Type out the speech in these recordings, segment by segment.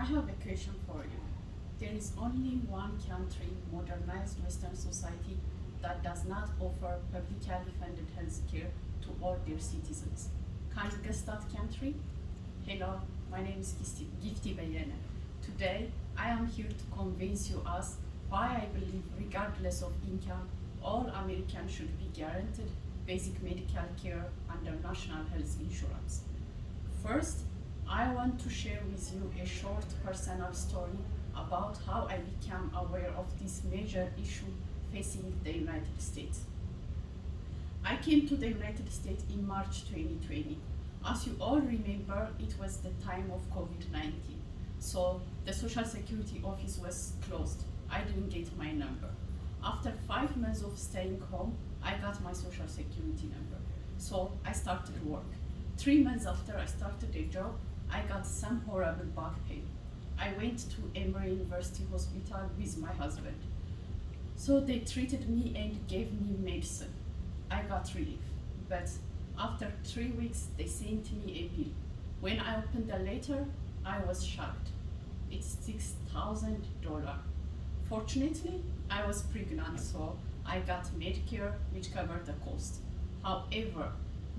have a question for you. There is only one country, modernized Western society, that does not offer publicly funded health care to all their citizens. Can you guess that country? Hello, my name is Gifty Bayana. Today, I am here to convince you as why I believe, regardless of income, all Americans should be guaranteed basic medical care under national health insurance. First, I want to share with you a short personal story about how I became aware of this major issue facing the United States. I came to the United States in March 2020. As you all remember, it was the time of COVID-19, so the Social Security office was closed. I didn't get my number. After 5 months of staying home, I got my Social Security number, so I started work. 3 months after I started a job, I got some horrible back pain. I went to Emory University Hospital with my husband. So they treated me and gave me medicine. I got relief, but after 3 weeks, they sent me a bill. When I opened the letter, I was shocked. It's $6,000. Fortunately, I was pregnant, so I got Medicare, which covered the cost. However,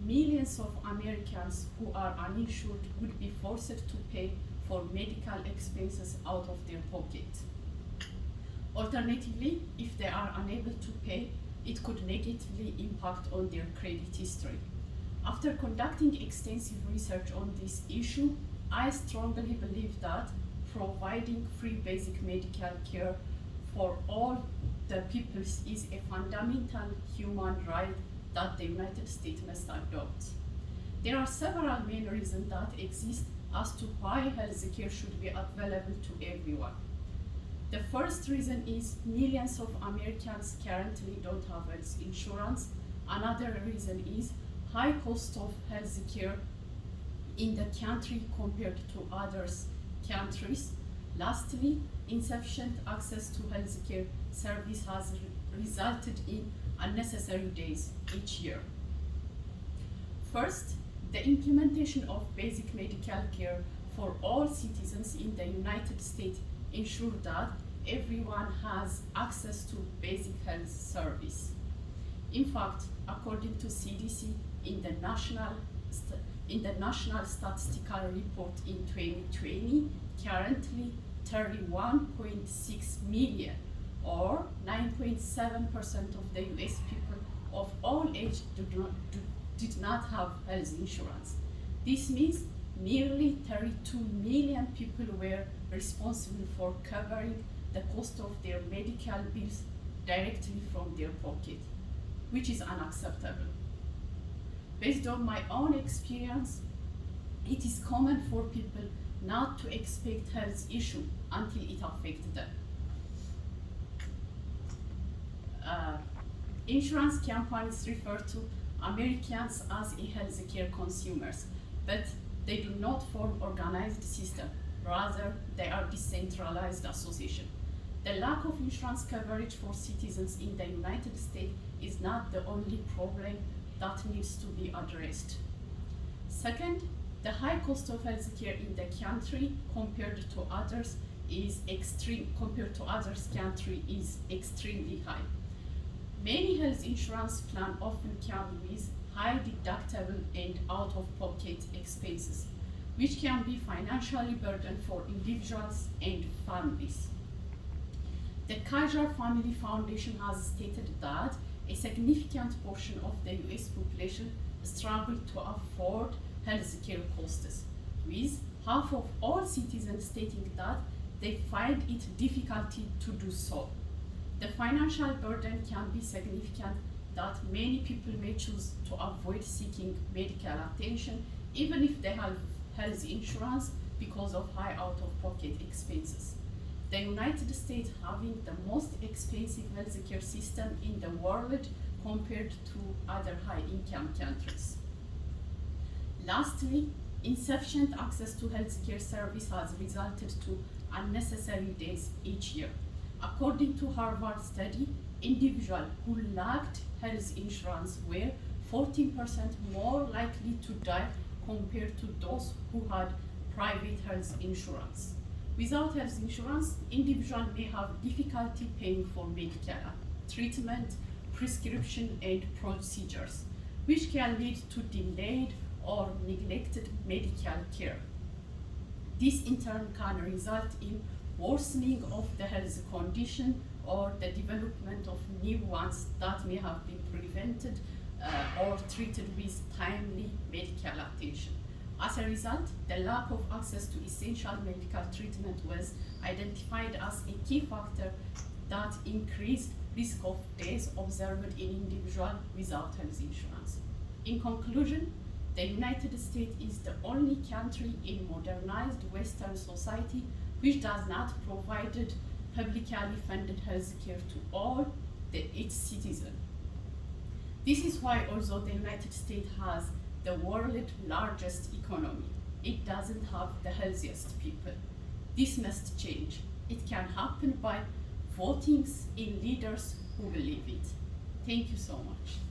millions of Americans who are uninsured would be forced to pay for medical expenses out of their pocket. Alternatively, if they are unable to pay, it could negatively impact on their credit history. After conducting extensive research on this issue, I strongly believe that providing free basic medical care for all the peoples is a fundamental human right that the United States must adopt. There are several main reasons that exist as to why healthcare should be available to everyone. The first reason is millions of Americans currently don't have health insurance. Another reason is high cost of healthcare in the country compared to other countries. Lastly, insufficient access to healthcare service has resulted in unnecessary days each year. First, the implementation of basic medical care for all citizens in the United States ensure that everyone has access to basic health service. In fact, according to CDC, in the National Statistical Report in 2020, currently 31.6 million or 9.7% of the US people of all ages did not have health insurance. This means nearly 32 million people were responsible for covering the cost of their medical bills directly from their pocket, which is unacceptable. Based on my own experience, it is common for people not to expect health issue until it affects them. Insurance companies refer to Americans as healthcare consumers, but they do not form organized system. Rather, they are decentralized association. The lack of insurance coverage for citizens in the United States is not the only problem that needs to be addressed. Second, the high cost of healthcare in the country compared to others is extremely high. Many health insurance plans often come with high deductible and out-of-pocket expenses, which can be financially burden for individuals and families. The Kaiser Family Foundation has stated that a significant portion of the US population struggle to afford healthcare costs, with half of all citizens stating that they find it difficult to do so. The financial burden can be significant that many people may choose to avoid seeking medical attention even if they have health insurance because of high out-of-pocket expenses. The United States having the most expensive healthcare system in the world compared to other high-income countries. Lastly, insufficient access to healthcare service has resulted to unnecessary deaths each year. According to Harvard study, individuals who lacked health insurance were 14% more likely to die compared to those who had private health insurance. Without health insurance, individuals may have difficulty paying for medical treatment, prescription, and procedures, which can lead to delayed or neglected medical care. This in turn can result in worsening of the health condition or the development of new ones that may have been prevented or treated with timely medical attention. As a result, the lack of access to essential medical treatment was identified as a key factor that increased risk of death observed in individuals without health insurance. In conclusion, the United States is the only country in modernized Western society which does not provide publicly funded health care to all its citizens. This is why, although the United States has the world's largest economy, it doesn't have the healthiest people. This must change. It can happen by voting in leaders who believe it. Thank you so much.